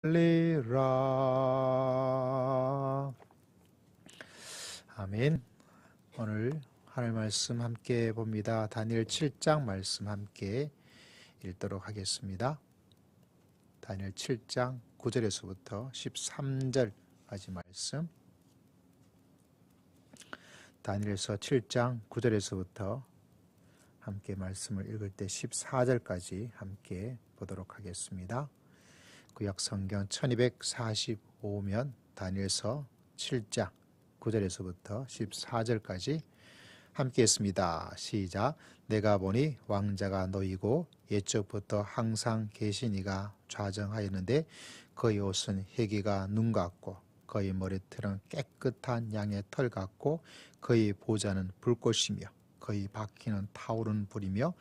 살리라. 아멘. 오늘 하늘 말씀 함께 봅니다. 다니엘 7장 말씀 함께 읽도록 하겠습니다. 다니엘 7장 9절에서부터 13절까지 말씀. 다니엘서 7장 9절에서부터 함께 말씀을 읽을 때 14절까지 함께 보도록 하겠습니다. 구약 성경 1245면 다니엘서 7장 9절에서부터 14절까지 함께 했습니다. 시작. 내가 보니 왕자가 놓이고 옛적부터 항상 계신 이가 좌정하였는데 그의 옷은 희기가 눈 같고 그의 머리털은 깨끗한 양의 털 같고 그의 보좌는 불꽃이며 그의 바퀴는 타오르는 불이며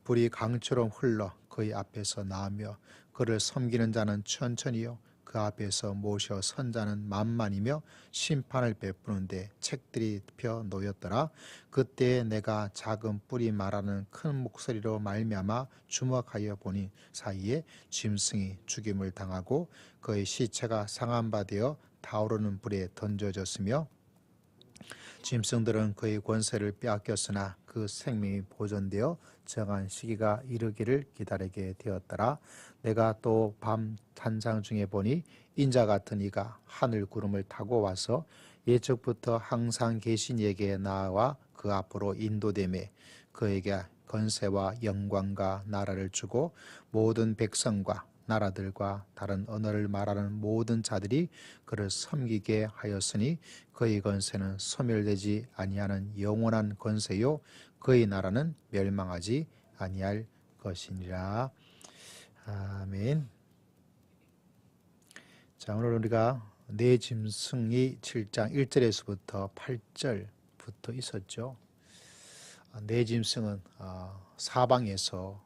불이 강처럼 흘러 그의 앞에서 나오며 그를 섬기는 자는 천천히요 그 앞에서 모셔 선 자는 만만이며 심판을 베푸는데 책들이 펴 놓였더라. 그때에 내가 작은 뿔이 말하는 큰 목소리로 말미암아 주목하여 보니 사이에 짐승이 죽임을 당하고 그의 시체가 상한 바 되어 타오르는 불에 던져졌으며 짐승들은 그의 권세를 빼앗겼으나 그 생명이 보존되어 정한 시기가 이르기를 기다리게 되었더라. 내가 또 밤 환상 중에 보니 인자 같은 이가 하늘 구름을 타고 와서 예적부터 항상 계신 이에게 나와 그 앞으로 인도되매 그에게 권세와 영광과 나라를 주고 모든 백성과 나라들과 다른 언어를 말하는 모든 자들이 그를 섬기게 하였으니 그의 권세는 소멸되지 아니하는 영원한 권세요 그의 나라는 멸망하지 아니할 것이니라. 아멘. 자, 오늘 우리가 네 짐승이 7장 1절에서부터 8절부터 있었죠. 네 짐승은 사방에서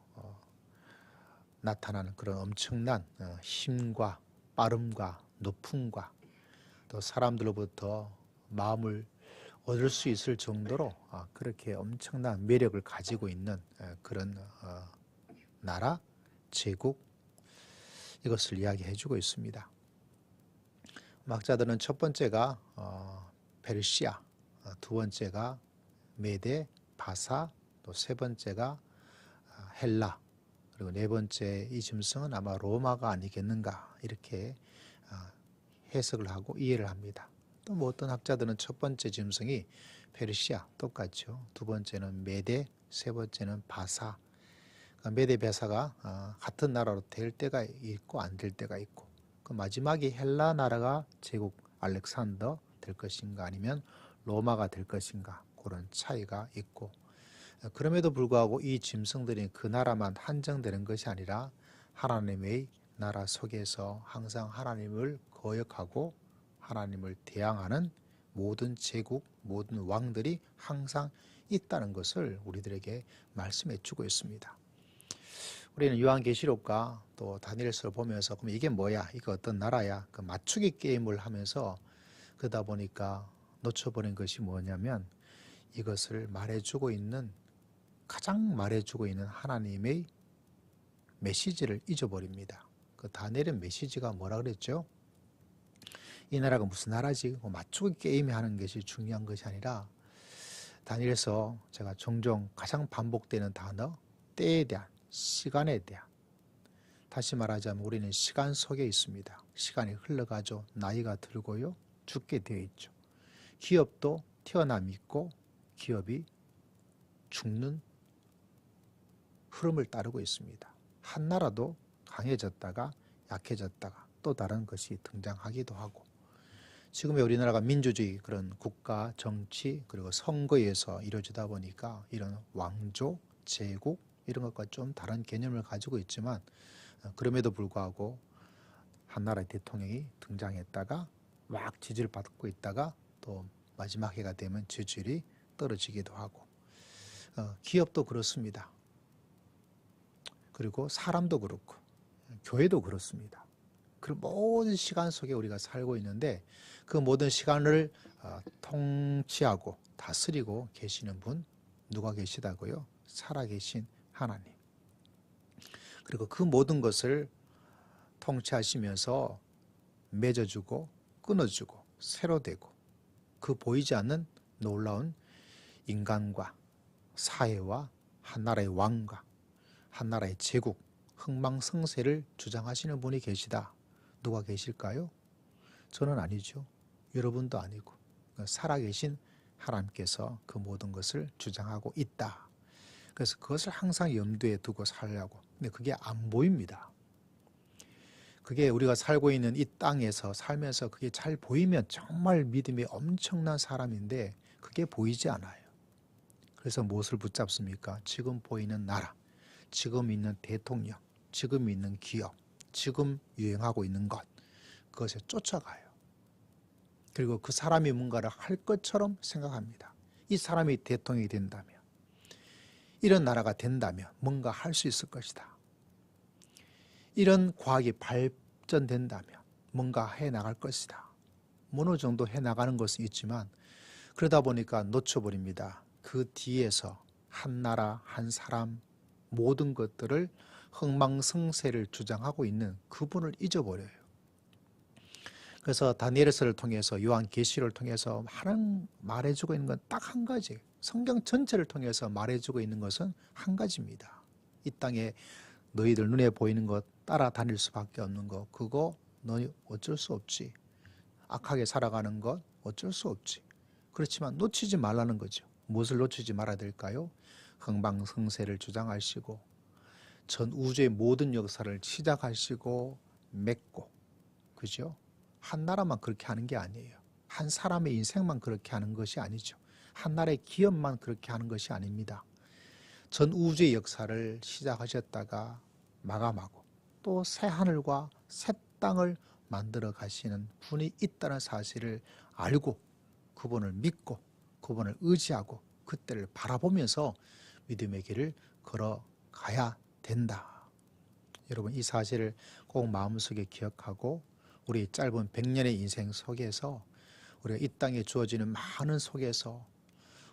나타나는 그런 엄청난 힘과 빠름과 높음과 또 사람들로부터 마음을 얻을 수 있을 정도로 그렇게 엄청난 매력을 가지고 있는 그런 나라, 제국 이것을 이야기해주고 있습니다. 학자들은 첫 번째가 페르시아, 두 번째가 메데, 바사, 또 세 번째가 헬라, 그리고 네 번째 이 짐승은 아마 로마가 아니겠는가 이렇게 해석을 하고 이해를 합니다. 또 뭐 어떤 학자들은 첫 번째 짐승이 페르시아 똑같죠. 두 번째는 메데, 세 번째는 바사. 메데 바사가 같은 나라로 될 때가 있고 안 될 때가 있고 그 마지막이 헬라 나라가 제국 알렉산더 될 것인가 아니면 로마가 될 것인가 그런 차이가 있고 그럼에도 불구하고 이 짐승들이 그 나라만 한정되는 것이 아니라 하나님의 나라 속에서 항상 하나님을 거역하고 하나님을 대항하는 모든 제국, 모든 왕들이 항상 있다는 것을 우리들에게 말씀해 주고 있습니다. 우리는 요한계시록과 또 다니엘서를 보면서 그럼 이게 뭐야? 이거 어떤 나라야? 그 맞추기 게임을 하면서 그러다 보니까 놓쳐버린 것이 뭐냐면 이것을 말해주고 있는 가장 말해주고 있는 하나님의 메시지를 잊어버립니다. 그 다니엘의 메시지가 뭐라 그랬죠? 이 나라가 무슨 나라지? 맞추기 게임이 하는 것이 중요한 것이 아니라 다니엘에서 제가 종종 가장 반복되는 단어 때에 대한 시간에 대한 다시 말하자면 우리는 시간 속에 있습니다. 시간이 흘러가죠. 나이가 들고요. 죽게 되어 있죠. 기업도 태어남이 있고 기업이 죽는 흐름을 따르고 있습니다. 한 나라도 강해졌다가 약해졌다가 또 다른 것이 등장하기도 하고 지금의 우리나라가 민주주의 그런 국가 정치 그리고 선거에서 이루어지다 보니까 이런 왕조, 제국 이런 것과 좀 다른 개념을 가지고 있지만 그럼에도 불구하고 한 나라의 대통령이 등장했다가 막 지지를 받고 있다가 또 마지막 해가 되면 지지율이 떨어지기도 하고 기업도 그렇습니다. 그리고 사람도 그렇고 교회도 그렇습니다. 그 모든 시간 속에 우리가 살고 있는데 그 모든 시간을 통치하고 다스리고 계시는 분 누가 계시다고요? 살아계신 하나님. 그리고 그 모든 것을 통치하시면서 맺어주고 끊어주고 새로 되고 그 보이지 않는 놀라운 인간과 사회와 한 나라의 왕과 한 나라의 제국, 흥망성쇠를 주장하시는 분이 계시다. 누가 계실까요? 저는 아니죠. 여러분도 아니고 살아계신 하나님께서 그 모든 것을 주장하고 있다. 그래서 그것을 항상 염두에 두고 살려고. 근데 그게 안 보입니다. 그게 우리가 살고 있는 이 땅에서 살면서 그게 잘 보이면 정말 믿음이 엄청난 사람인데 그게 보이지 않아요. 그래서 무엇을 붙잡습니까? 지금 보이는 나라, 지금 있는 대통령, 지금 있는 기업, 지금 유행하고 있는 것, 그것에 쫓아가요. 그리고 그 사람이 뭔가를 할 것처럼 생각합니다. 이 사람이 대통령이 된다면, 이런 나라가 된다면 뭔가 할 수 있을 것이다. 이런 과학이 발전된다면 뭔가 해나갈 것이다. 어느 정도 해나가는 것은 있지만 그러다 보니까 놓쳐버립니다. 그 뒤에서 한 나라, 한 사람, 모든 것들을 흥망성쇠를 주장하고 있는 그분을 잊어버려요. 그래서 다니엘서를 통해서 요한계시를 통해서 하나님 말해주고 있는 건 딱 한 가지. 성경 전체를 통해서 말해주고 있는 것은 한 가지입니다. 이 땅에 너희들 눈에 보이는 것 따라다닐 수밖에 없는 것, 그거 너희 어쩔 수 없지. 악하게 살아가는 것 어쩔 수 없지. 그렇지만 놓치지 말라는 거죠. 무엇을 놓치지 말아야 될까요? 흥망성쇠를 주장하시고 전 우주의 모든 역사를 시작하시고 맺고, 그죠? 한 나라만 그렇게 하는 게 아니에요. 한 사람의 인생만 그렇게 하는 것이 아니죠. 한 나라의 기업만 그렇게 하는 것이 아닙니다. 전 우주의 역사를 시작하셨다가 마감하고 또 새 하늘과 새 땅을 만들어 가시는 분이 있다는 사실을 알고 그분을 믿고 그분을 의지하고 그때를 바라보면서 믿음의 길을 걸어가야 된다. 여러분, 이 사실을 꼭 마음속에 기억하고 우리 짧은 100년의 인생 속에서 우리가 이 땅에 주어지는 많은 속에서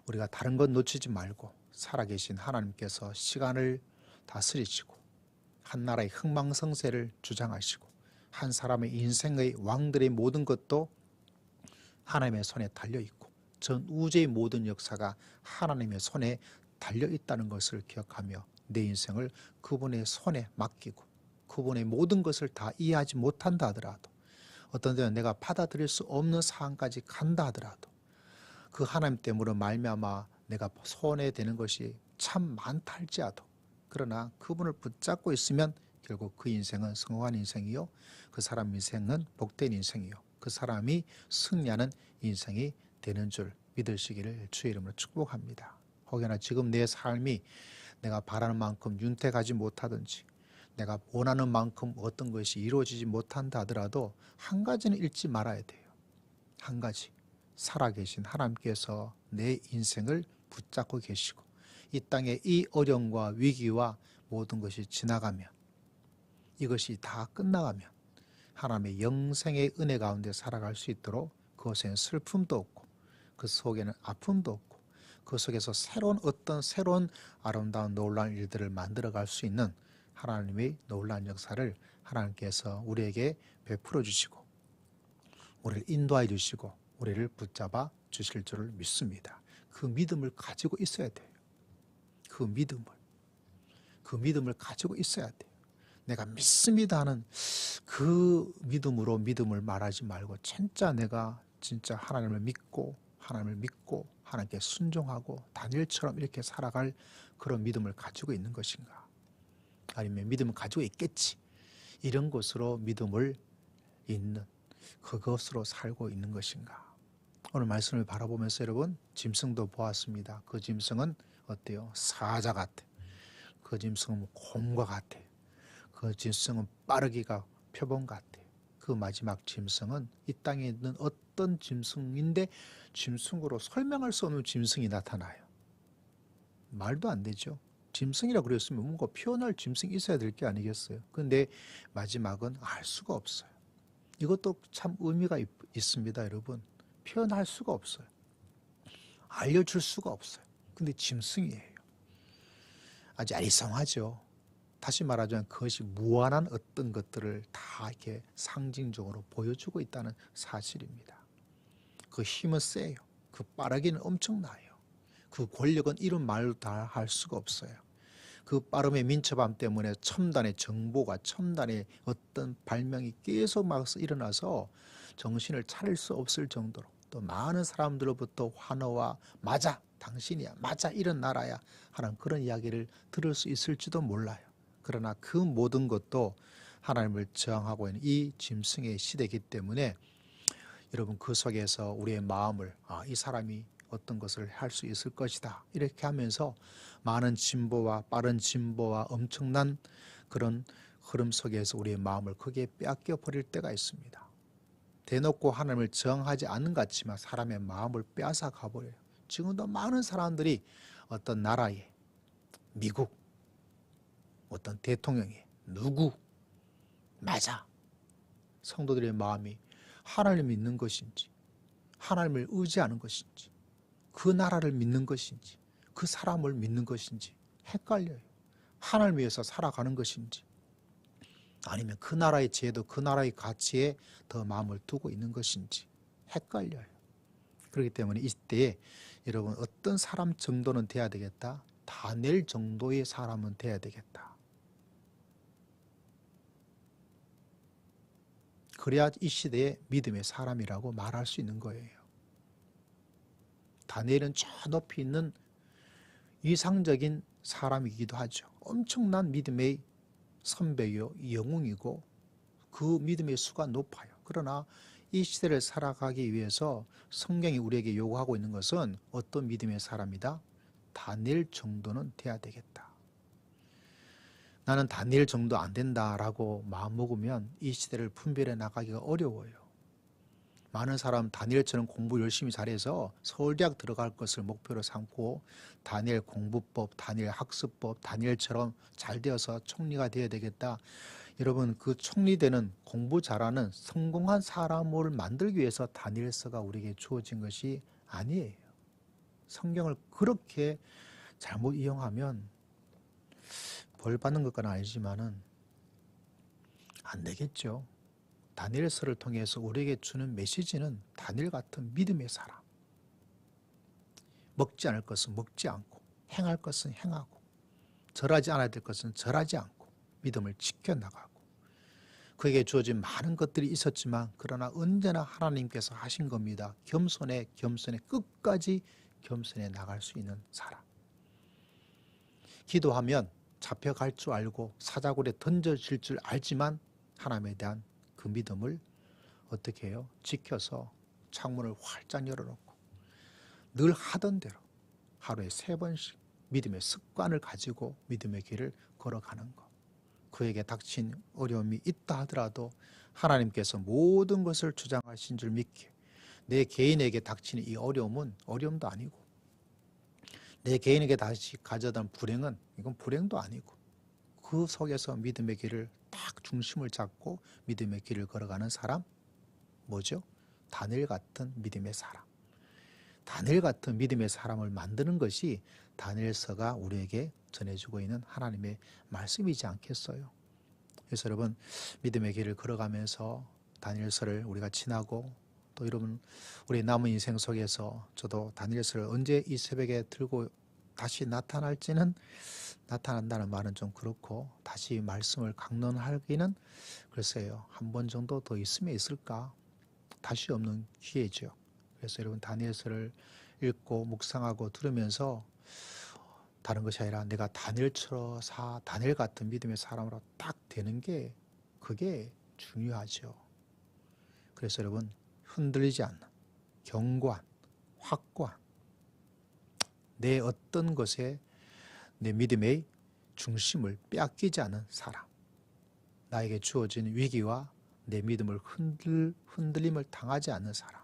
우리가 다른 것 놓치지 말고 살아계신 하나님께서 시간을 다스리시고 한 나라의 흥망성쇠를 주장하시고 한 사람의 인생의 왕들의 모든 것도 하나님의 손에 달려있고 전 우주의 모든 역사가 하나님의 손에 달려있다는 것을 기억하며 내 인생을 그분의 손에 맡기고 그분의 모든 것을 다 이해하지 못한다 하더라도 어떤 때는 내가 받아들일 수 없는 상황까지 간다 하더라도 그 하나님 때문에 말미암아 내가 손해되는 것이 참 많다 할지라도 그러나 그분을 붙잡고 있으면 결국 그 인생은 성공한 인생이요 그 사람 인생은 복된 인생이요 그 사람이 승리하는 인생이 되는 줄 믿으시기를 주의 이름으로 축복합니다. 혹여나 지금 내 삶이 내가 바라는 만큼 윤택하지 못하든지 내가 원하는 만큼 어떤 것이 이루어지지 못한다 하더라도 한 가지는 잊지 말아야 돼요. 한 가지, 살아계신 하나님께서 내 인생을 붙잡고 계시고 이 땅의 이 어려움과 위기와 모든 것이 지나가면 이것이 다 끝나가면 하나님의 영생의 은혜 가운데 살아갈 수 있도록 그것에는 슬픔도 없고 그 속에는 아픔도 없고 그 속에서 새로운 아름다운 놀라운 일들을 만들어갈 수 있는 하나님의 놀라운 역사를 하나님께서 우리에게 베풀어 주시고 우리를 인도해 주시고 우리를 붙잡아 주실 줄을 믿습니다. 그 믿음을 가지고 있어야 돼요. 그 믿음을 가지고 있어야 돼요. 내가 믿습니다 하는 그 믿음으로 믿음을 말하지 말고 내가 진짜 하나님을 믿고 하나님께 순종하고 다니엘처럼 이렇게 살아갈 그런 믿음을 가지고 있는 것인가? 아니면 믿음을 가지고 있겠지. 이런 것으로 믿음을 있는 그것으로 살고 있는 것인가? 오늘 말씀을 바라보면서 여러분 짐승도 보았습니다. 그 짐승은 어때요? 사자 같아. 그 짐승은 곰과 같아. 그 짐승은 빠르기가 표범 같아. 그 마지막 짐승은 이 땅에 있는 어떤 짐승인데 짐승으로 설명할 수 없는 짐승이 나타나요. 말도 안 되죠. 짐승이라 그랬으면 뭔가 표현할 짐승이 있어야 될 게 아니겠어요. 그런데 마지막은 알 수가 없어요. 이것도 참 의미가 있습니다, 여러분. 표현할 수가 없어요. 알려줄 수가 없어요. 근데 짐승이에요. 아주 아리송하죠. 다시 말하자면 그것이 무한한 어떤 것들을 다 이렇게 상징적으로 보여주고 있다는 사실입니다. 그 힘은 세요. 그 빠르기는 엄청나요. 그 권력은 이런 말로 다 할 수가 없어요. 그 빠름의 민첩함 때문에 첨단의 정보가 첨단의 어떤 발명이 계속 막 일어나서 정신을 차릴 수 없을 정도로 또 많은 사람들로부터 환호와 맞아 당신이야 맞아 이런 나라야 하는 그런 이야기를 들을 수 있을지도 몰라요. 그러나 그 모든 것도 하나님을 저항하고 있는 이 짐승의 시대이기 때문에 여러분 그 속에서 우리의 마음을 이 사람이 어떤 것을 할 수 있을 것이다 이렇게 하면서 많은 진보와 빠른 진보와 엄청난 그런 흐름 속에서 우리의 마음을 크게 빼앗겨 버릴 때가 있습니다. 대놓고 하나님을 저항하지 않는 것 같지만 사람의 마음을 빼앗아 가버려요. 지금도 많은 사람들이 어떤 나라에 미국 어떤 대통령이 누구 맞아 성도들의 마음이 하나님을 믿는 것인지 하나님을 의지하는 것인지 그 나라를 믿는 것인지 그 사람을 믿는 것인지 헷갈려요. 하나님을 위해서 살아가는 것인지 아니면 그 나라의 제도 그 나라의 가치에 더 마음을 두고 있는 것인지 헷갈려요. 그렇기 때문에 이때에 여러분 어떤 사람 정도는 돼야 되겠다. 다니엘 정도의 사람은 돼야 되겠다. 그래야 이 시대의 믿음의 사람이라고 말할 수 있는 거예요. 다니엘은 저 높이 있는 이상적인 사람이기도 하죠. 엄청난 믿음의 선배요, 영웅이고 그 믿음의 수가 높아요. 그러나 이 시대를 살아가기 위해서 성경이 우리에게 요구하고 있는 것은 어떤 믿음의 사람이다? 다니엘 정도는 돼야 되겠다. 나는 다니엘 정도 안 된다라고 마음먹으면 이 시대를 분별해 나가기가 어려워요. 많은 사람 다니엘처럼 공부 열심히 잘해서 서울대학 들어갈 것을 목표로 삼고 다니엘 공부법, 다니엘 학습법, 다니엘처럼 잘 되어서 총리가 되어야 되겠다. 여러분 그 총리되는 공부 잘하는 성공한 사람을 만들기 위해서 다니엘서가 우리에게 주어진 것이 아니에요. 성경을 그렇게 잘못 이용하면 벌 받는 것은 아니지만은 안 되겠죠. 다니엘서를 통해서 우리에게 주는 메시지는 다니엘 같은 믿음의 사람. 먹지 않을 것은 먹지 않고 행할 것은 행하고 절하지 않아야 될 것은 절하지 않고 믿음을 지켜나가고 그에게 주어진 많은 것들이 있었지만 그러나 언제나 하나님께서 하신 겁니다. 겸손에 끝까지 겸손해 나갈 수 있는 사람. 기도하면 잡혀갈 줄 알고 사자굴에 던져질 줄 알지만 하나님에 대한 그 믿음을 어떻게 해요? 지켜서 창문을 활짝 열어놓고 늘 하던 대로 하루에 3번씩 믿음의 습관을 가지고 믿음의 길을 걸어가는 것. 그에게 닥친 어려움이 있다 하더라도 하나님께서 모든 것을 주장하신 줄 믿게 내 개인에게 닥치는 이 어려움은 어려움도 아니고 내 개인에게 다시 가져다 불행은 이건 불행도 아니고 그 속에서 믿음의 길을 딱 중심을 잡고 믿음의 길을 걸어가는 사람 뭐죠? 다니엘 같은 믿음의 사람. 다니엘 같은 믿음의 사람을 만드는 것이 다니엘서가 우리에게 전해주고 있는 하나님의 말씀이지 않겠어요? 그래서 여러분 믿음의 길을 걸어가면서 다니엘서를 우리가 지나고 또 여러분 우리 남은 인생 속에서 저도 다니엘서를 언제 이 새벽에 들고 다시 나타날지는 나타난다는 말은 좀 그렇고 다시 말씀을 강론하기는 글쎄요. 한 번 정도 더 있으면 있을까? 다시 없는 기회죠. 그래서 여러분 다니엘서를 읽고 묵상하고 들으면서 다른 것이 아니라 내가 다니엘 같은 믿음의 사람으로 딱 되는 게 그게 중요하죠. 그래서 여러분 흔들리지 않는 견고한 확고한 내 어떤 것에 내 믿음의 중심을 빼앗기지 않은 사람. 나에게 주어진 위기와 내 믿음을 흔들림을 당하지 않는 사람.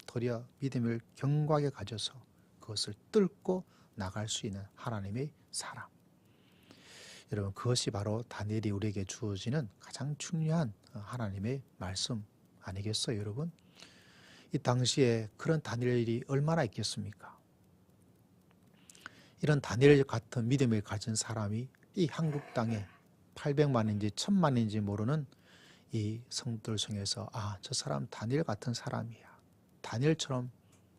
도리어 믿음을 견고하게 가져서 그것을 뚫고 나갈 수 있는 하나님의 사람. 여러분 그것이 바로 다니엘이 우리에게 주어지는 가장 중요한 하나님의 말씀 아니겠어요, 여러분? 이 당시에 그런 다니엘이 얼마나 있겠습니까? 이런 다니엘 같은 믿음을 가진 사람이 이 한국 땅에 800만인지 1000만인지 모르는 이 성도들 중에서 아, 저 사람 다니엘 같은 사람이야. 다니엘처럼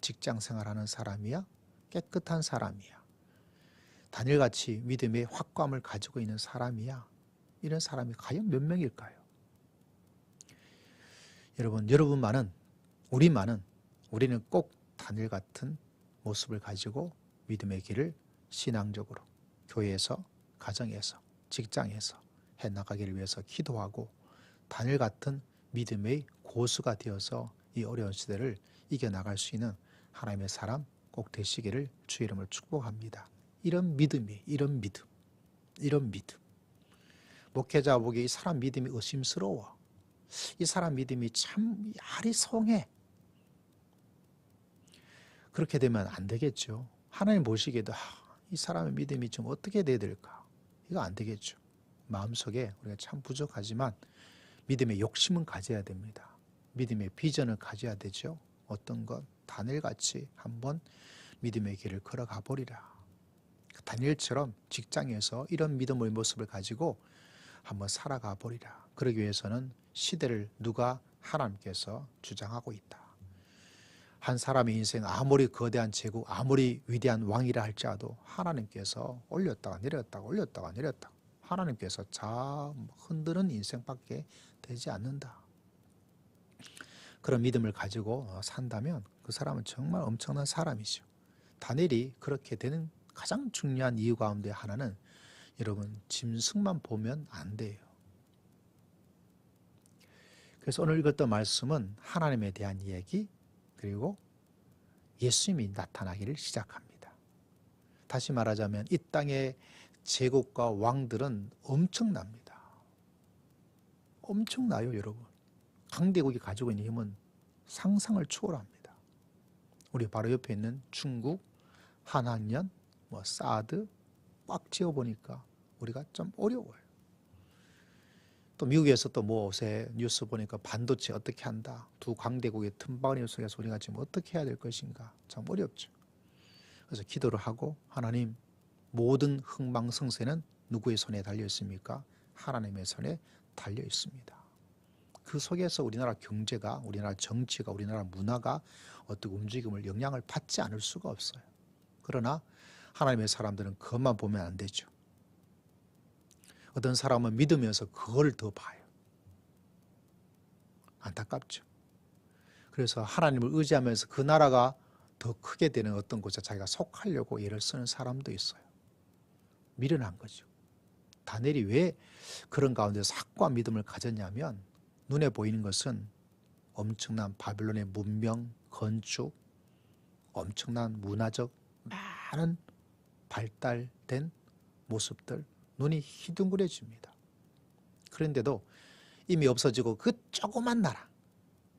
직장 생활하는 사람이야. 깨끗한 사람이야. 다니엘같이 믿음의 확고함을 가지고 있는 사람이야. 이런 사람이 과연 몇 명일까요? 여러분만은, 우리는 꼭 다니엘 같은 모습을 가지고 믿음의 길을 신앙적으로 교회에서, 가정에서, 직장에서 해나가기를 위해서 기도하고 다니엘 같은 믿음의 고수가 되어서 이 어려운 시대를 이겨나갈 수 있는 하나님의 사람 꼭 되시기를 주의 이름으로 축복합니다. 이런 믿음. 목회자 보기에 이 사람 믿음이 의심스러워. 이 사람 믿음이 참 아리송해. 그렇게 되면 안 되겠죠. 하나님 보시기에도 이 사람의 믿음이 좀 어떻게 돼야 될까? 이거 안 되겠죠. 마음속에 우리가 참 부족하지만 믿음의 욕심은 가져야 됩니다. 믿음의 비전을 가져야 되죠. 어떤 것 다니엘같이 한번 믿음의 길을 걸어가 보리라. 다니엘처럼 직장에서 이런 믿음의 모습을 가지고 한번 살아가 보리라. 그러기 위해서는 시대를 누가 하나님께서 주장하고 있다. 한 사람의 인생 아무리 거대한 제국, 아무리 위대한 왕이라 할지라도 하나님께서 올렸다가 내렸다가 올렸다가 내렸다가 하나님께서 흔드는 인생밖에 되지 않는다. 그런 믿음을 가지고 산다면 그 사람은 정말 엄청난 사람이죠. 다니엘이 그렇게 되는 가장 중요한 이유 가운데 하나는 여러분 짐승만 보면 안 돼요. 그래서 오늘 읽었던 말씀은 하나님에 대한 이야기 그리고 예수님이 나타나기를 시작합니다. 다시 말하자면 이 땅의 제국과 왕들은 엄청납니다. 엄청나요, 여러분. 강대국이 가지고 있는 힘은 상상을 초월합니다. 우리 바로 옆에 있는 중국, 한학년, 사드 꽉 지어보니까 우리가 좀 어려워요. 또 미국에서 또 요새 뉴스 보니까 반도체 어떻게 한다. 두 강대국의 틈바구니 속에서 우리가 지금 어떻게 해야 될 것인가. 참 어렵죠. 그래서 기도를 하고 하나님 모든 흥망성쇠는 누구의 손에 달려 있습니까? 하나님의 손에 달려 있습니다. 그 속에서 우리나라 경제가, 우리나라 정치가, 우리나라 문화가 어떤 움직임을 영향을 받지 않을 수가 없어요. 그러나 하나님의 사람들은 그것만 보면 안 되죠. 어떤 사람은 믿으면서 그걸 더 봐요. 안타깝죠. 그래서 하나님을 의지하면서 그 나라가 더 크게 되는 어떤 곳에 자기가 속하려고 애를 쓰는 사람도 있어요. 미련한 거죠. 다니엘이 왜 그런 가운데서 확고한 믿음을 가졌냐면 눈에 보이는 것은 엄청난 바벨론의 문명, 건축, 엄청난 문화적 많은 발달된 모습들, 눈이 희둥그레집니다. 그런데도 이미 없어지고 그 조그만 나라,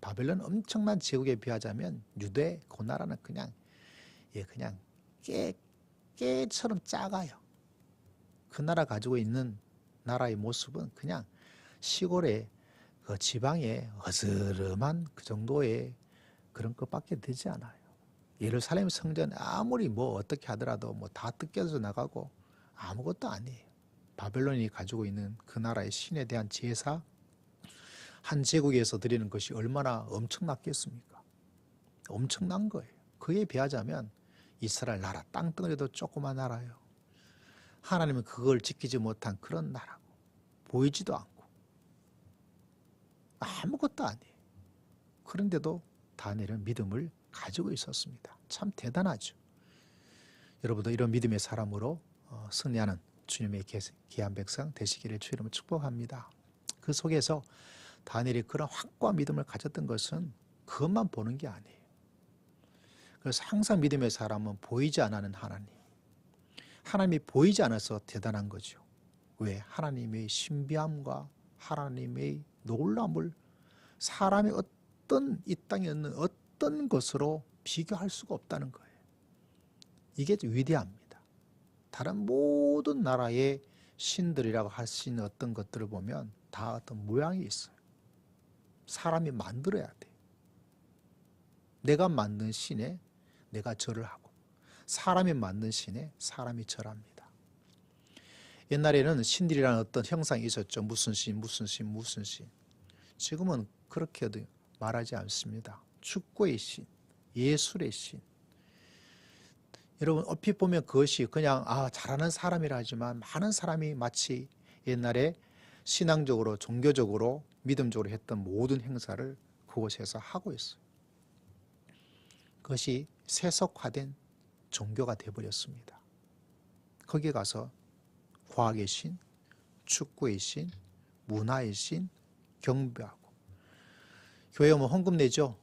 바벨론 엄청난 제국에 비하자면 유대 그 나라는 그냥 깨처럼 작아요. 그 나라 가지고 있는 나라의 모습은 그냥 시골의 그 지방의 어스름한 그 정도의 그런 것밖에 되지 않아요. 예루살렘 성전 아무리 어떻게 하더라도 다 뜯겨져 나가고 아무것도 아니에요. 바벨론이 가지고 있는 그 나라의 신에 대한 제사 한 제국에서 드리는 것이 얼마나 엄청났겠습니까? 엄청난 거예요. 그에 비하자면 이스라엘 나라 땅덩어리도 조그만 나라예요. 하나님은 그걸 지키지 못한 그런 나라고 보이지도 않고 아무것도 아니에요. 그런데도 다니엘은 믿음을 가지고 있었습니다. 참 대단하죠. 여러분도 이런 믿음의 사람으로 승리하는 주님의 귀한 백성 되시기를 주 이름으로 축복합니다. 그 속에서 다니엘이 그런 확고한 믿음을 가졌던 것은 그것만 보는 게 아니에요. 그래서 항상 믿음의 사람은 보이지 않는 하나님. 하나님이 보이지 않아서 대단한 거죠. 왜? 하나님의 신비함과 하나님의 놀라움을 사람이 이 땅에 있는 어떤 것으로 비교할 수가 없다는 거예요. 이게 위대합니다. 다른 모든 나라의 신들이라고 할 수 있는 어떤 것들을 보면 다 어떤 모양이 있어요. 사람이 만들어야 돼. 내가 만든 신에 내가 절을 하고 사람이 만든 신에 사람이 절합니다. 옛날에는 신들이라는 어떤 형상이 있었죠. 무슨 신, 무슨 신, 무슨 신. 지금은 그렇게 말하지 않습니다. 축구의 신, 예술의 신. 여러분 얼핏 보면 그것이 그냥 잘하는 사람이라 하지만 많은 사람이 마치 옛날에 신앙적으로 종교적으로 믿음적으로 했던 모든 행사를 그곳에서 하고 있어요. 그것이 세속화된 종교가 되어버렸습니다. 거기에 가서 과학의 신, 축구의 신, 문화의 신, 경배하고 교회 오면 헌금 내죠.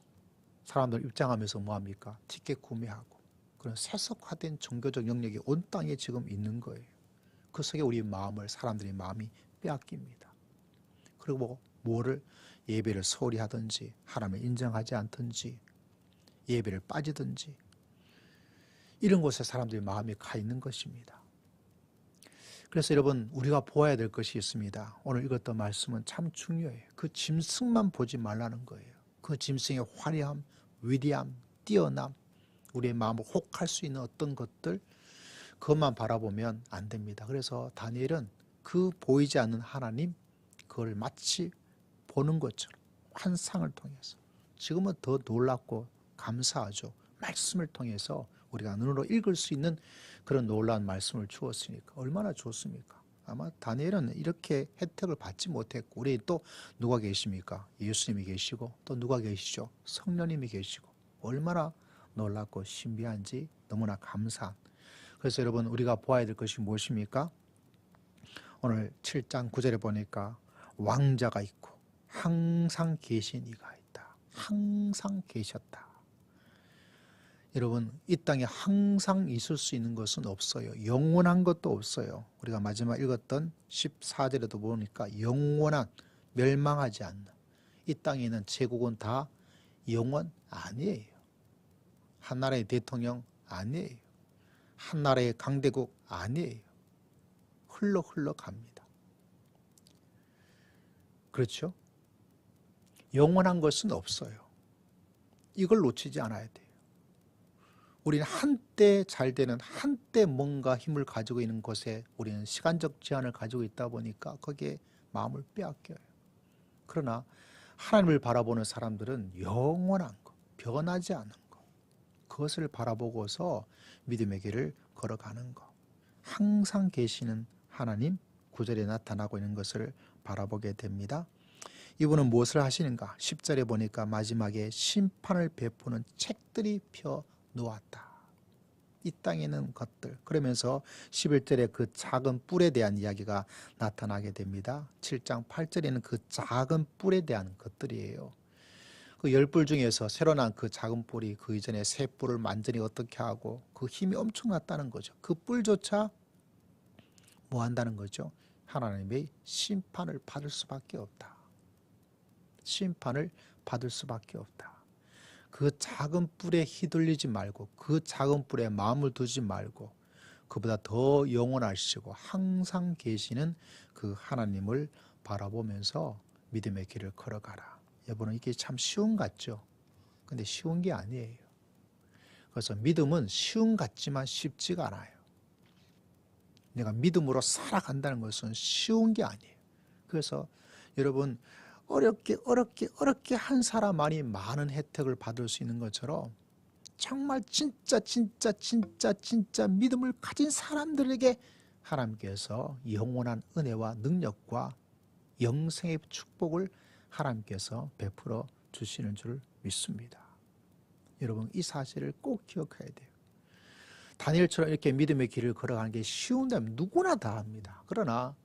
사람들 입장하면서 뭐합니까? 티켓 구매하고 그런 세속화된 종교적 영역이 온 땅에 지금 있는 거예요. 그 속에 우리 마음을 사람들의 마음이 빼앗깁니다. 그리고 뭐를 예배를 소홀히 하든지 하나님을 인정하지 않든지 예배를 빠지든지 이런 곳에 사람들의 마음이 가 있는 것입니다. 그래서 여러분 우리가 보아야 될 것이 있습니다. 오늘 읽었던 말씀은 참 중요해요. 그 짐승만 보지 말라는 거예요. 그 짐승의 화려함, 위대함, 뛰어남, 우리의 마음을 혹할 수 있는 어떤 것들 그것만 바라보면 안 됩니다. 그래서 다니엘은 그 보이지 않는 하나님 그걸 마치 보는 것처럼 환상을 통해서 지금은 더 놀랍고 감사하죠. 말씀을 통해서 우리가 눈으로 읽을 수 있는 그런 놀라운 말씀을 주었으니까 얼마나 좋습니까? 아마 다니엘은 이렇게 혜택을 받지 못했고 우리 또 누가 계십니까? 예수님이 계시고 또 누가 계시죠? 성령님이 계시고 얼마나 놀랍고 신비한지 너무나 감사한. 그래서 여러분 우리가 보아야 될 것이 무엇입니까? 오늘 7장 9절에 보니까 왕자가 있고 항상 계신 이가 있다. 항상 계셨다. 여러분 이 땅에 항상 있을 수 있는 것은 없어요. 영원한 것도 없어요. 우리가 마지막 읽었던 14절에도 보니까 영원한 멸망하지 않는 이 땅에 있는 제국은 다 영원 아니에요. 한 나라의 대통령 아니에요. 한 나라의 강대국 아니에요. 흘러 갑니다. 그렇죠? 영원한 것은 없어요. 이걸 놓치지 않아야 돼요. 우리는 한때 잘 되는 한때 뭔가 힘을 가지고 있는 것에 우리는 시간적 제한을 가지고 있다 보니까 거기에 마음을 빼앗겨요. 그러나 하나님을 바라보는 사람들은 영원한 것, 변하지 않은 것, 그것을 바라보고서 믿음의 길을 걸어가는 것. 항상 계시는 하나님 구절에 나타나고 있는 것을 바라보게 됩니다. 이분은 무엇을 하시는가? 10절에 보니까 마지막에 심판을 베푸는 책들이 펴 놓았다. 이 땅에 있는 것들. 그러면서 11절에 그 작은 뿔에 대한 이야기가 나타나게 됩니다. 7장 8절에는 그 작은 뿔에 대한 것들이에요. 그 10뿔 중에서 새로 난 그 작은 뿔이 그 이전에 새 뿔을 완전히 어떻게 하고 그 힘이 엄청났다는 거죠. 그 뿔조차 뭐 한다는 거죠? 하나님의 심판을 받을 수밖에 없다. 심판을 받을 수밖에 없다. 그 작은 뿔에 휘둘리지 말고 그 작은 뿔에 마음을 두지 말고 그보다 더 영원하시고 항상 계시는 그 하나님을 바라보면서 믿음의 길을 걸어가라. 여러분 이게 참 쉬운 것 같죠? 근데 쉬운 게 아니에요. 그래서 믿음은 쉬운 것 같지만 쉽지가 않아요. 내가 믿음으로 살아간다는 것은 쉬운 게 아니에요. 그래서 여러분 어렵게 한 사람만이 많은 혜택을 받을 수 있는 것처럼 정말 진짜 믿음을 가진 사람들에게 하나님께서 영원한 은혜와 능력과 영생의 축복을 하나님께서 베풀어 주시는 줄 믿습니다. 여러분 이 사실을 꼭 기억해야 돼요. 다니엘처럼 이렇게 믿음의 길을 걸어가는 게 쉬운다면 누구나 다 합니다. 그러나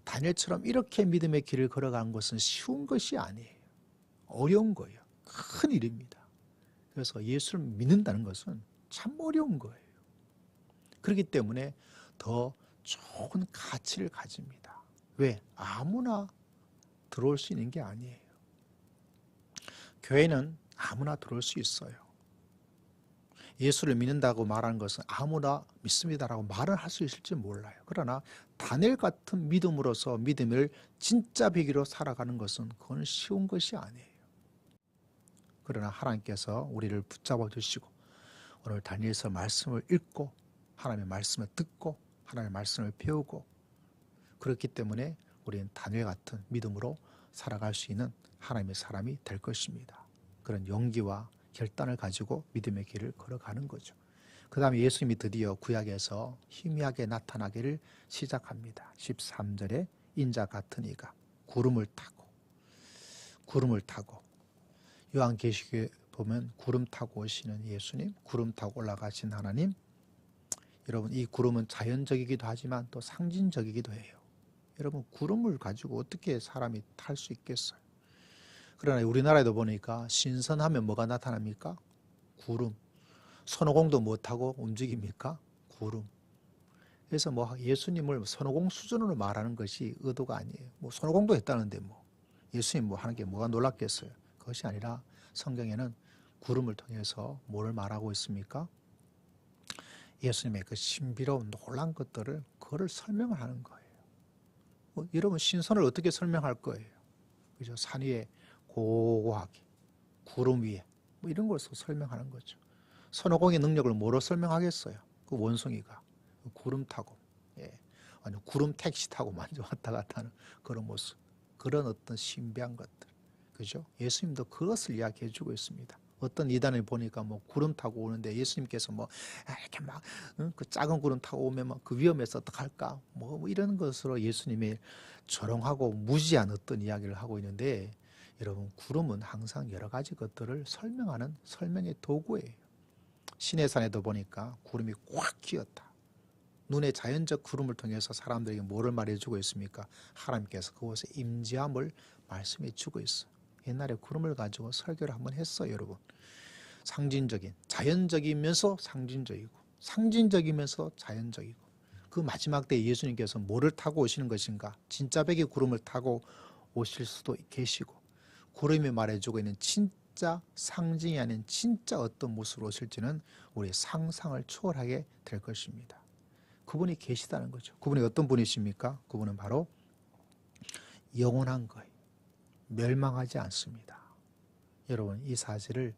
다니엘처럼 이렇게 믿음의 길을 걸어가는 것은 쉬운 것이 아니에요. 어려운 거예요. 큰 일입니다. 그래서 예수를 믿는다는 것은 참 어려운 거예요. 그렇기 때문에 더 좋은 가치를 가집니다. 왜? 아무나 들어올 수 있는 게 아니에요. 교회는 아무나 들어올 수 있어요. 예수를 믿는다고 말하는 것은 아무나 믿습니다라고 말을 할 수 있을지 몰라요. 그러나 다니엘 같은 믿음으로서 믿음을 진짜 배기로 살아가는 것은 그건 쉬운 것이 아니에요. 그러나 하나님께서 우리를 붙잡아 주시고 오늘 다니엘서 말씀을 읽고 하나님의 말씀을 듣고 하나님의 말씀을 배우고 그렇기 때문에 우리는 다니엘 같은 믿음으로 살아갈 수 있는 하나님의 사람이 될 것입니다. 그런 용기와 결단을 가지고 믿음의 길을 걸어가는 거죠. 그 다음에 예수님이 드디어 구약에서 희미하게 나타나기를 시작합니다. 13절에 인자 같은 이가 구름을 타고 요한계시록에 보면 구름 타고 오시는 예수님, 구름 타고 올라가신 하나님. 여러분, 이 구름은 자연적이기도 하지만 또 상징적이기도 해요. 여러분, 구름을 가지고 어떻게 사람이 탈 수 있겠어요? 그러나 우리나라에도 보니까 신선하면 뭐가 나타납니까? 구름. 손오공도 못하고 움직입니까? 구름. 그래서 뭐 예수님을 손오공 수준으로 말하는 것이 의도가 아니에요. 뭐 손오공도 했다는데 뭐 예수님 뭐 하는 게 뭐가 놀랍겠어요? 그것이 아니라 성경에는 구름을 통해서 뭐를 말하고 있습니까? 예수님의 그 신비로운 놀란 것들을 그거를 설명을 하는 거예요. 여러분, 신선을 어떻게 설명할 거예요? 그죠? 산 위에 고고하게, 구름 위에 뭐 이런 것을 설명하는 거죠. 손오공의 능력을 뭐로 설명하겠어요? 그 원숭이가 구름 타고, 아니 구름 택시 타고 만져 왔다 갔다 하는 그런 모습, 그런 어떤 신비한 것들, 그죠? 예수님도 그것을 이야기해 주고 있습니다. 어떤 이단을 보니까 뭐 구름 타고 오는데 예수님께서 뭐 이렇게 막 그 작은 구름 타고 오면 막 그 위험해서 어떡할까 뭐 이런 것으로 예수님이 조롱하고 무지한 어떤 이야기를 하고 있는데, 여러분, 구름은 항상 여러 가지 것들을 설명하는 설명의 도구예요. 시내산에도 보니까 구름이 꽉 끼었다. 눈의 자연적 구름을 통해서 사람들에게 뭐를 말해주고 있습니까? 하나님께서 그곳에 임재함을 말씀해 주고 있어요. 옛날에 구름을 가지고 설교를 한번 했어요, 여러분. 상징적인, 자연적이면서 상징적이고, 상징적이면서 자연적이고, 그 마지막 때 예수님께서 뭐를 타고 오시는 것인가? 진짜 백의 구름을 타고 오실 수도 계시고, 구름이 말해주고 있는 진짜 상징이 아닌 진짜 어떤 모습으로 오실지는 우리의 상상을 초월하게 될 것입니다. 그분이 계시다는 거죠. 그분이 어떤 분이십니까? 그분은 바로 영원한 거예요. 멸망하지 않습니다. 여러분, 이 사실을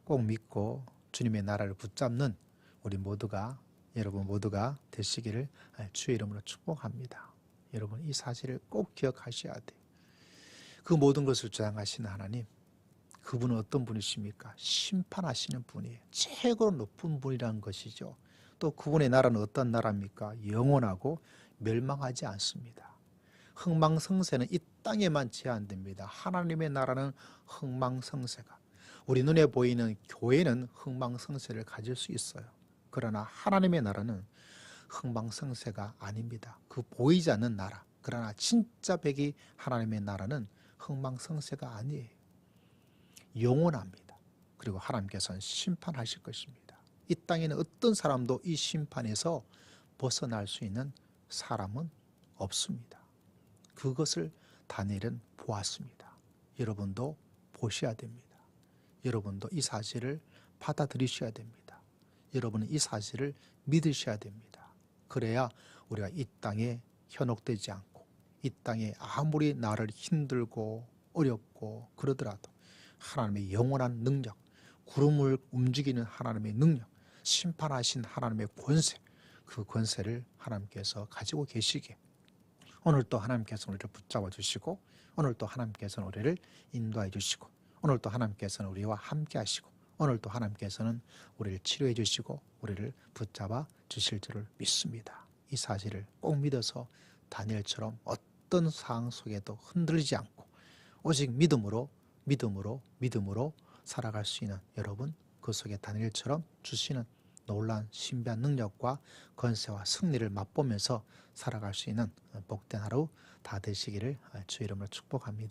꼭 믿고 주님의 나라를 붙잡는 우리 모두가, 여러분 모두가 되시기를 주의 이름으로 축복합니다. 여러분, 이 사실을 꼭 기억하셔야 돼요. 그 모든 것을 주장하시는 하나님, 그분은 어떤 분이십니까? 심판하시는 분이에요. 최고로 높은 분이라는 것이죠. 또 그분의 나라는 어떤 나라입니까? 영원하고 멸망하지 않습니다. 흥망성쇠는 이 땅에만 제한됩니다. 하나님의 나라는 흥망성쇠가, 우리 눈에 보이는 교회는 흥망성쇠를 가질 수 있어요. 그러나 하나님의 나라는 흥망성쇠가 아닙니다. 그 보이지 않는 나라, 그러나 진짜 백이 하나님의 나라는 흥망성쇠가 아니에요. 영원합니다. 그리고 하나님께서는 심판하실 것입니다. 이 땅에는 어떤 사람도 이 심판에서 벗어날 수 있는 사람은 없습니다. 그것을 다니엘은 보았습니다. 여러분도 보셔야 됩니다. 여러분도 이 사실을 받아들이셔야 됩니다. 여러분은 이 사실을 믿으셔야 됩니다. 그래야 우리가 이 땅에 현혹되지 않고, 이 땅에 아무리 나를 힘들고 어렵고 그러더라도 하나님의 영원한 능력, 구름을 움직이는 하나님의 능력, 심판하신 하나님의 권세, 그 권세를 하나님께서 가지고 계시기에 오늘도 하나님께서는 우리를 붙잡아 주시고, 오늘도 하나님께서는 우리를 인도해 주시고, 오늘도 하나님께서는 우리와 함께 하시고, 오늘도 하나님께서는 우리를 치료해 주시고 우리를 붙잡아 주실 줄을 믿습니다. 이 사실을 꼭 믿어서 다니엘처럼 어떤 상황 속에도 흔들리지 않고 오직 믿음으로 살아갈 수 있는 여러분, 그 속에 다니엘처럼 주시는 놀라운 신비한 능력과 권세와 승리를 맛보면서 살아갈 수 있는 복된 하루 다 되시기를 주의 이름으로 축복합니다.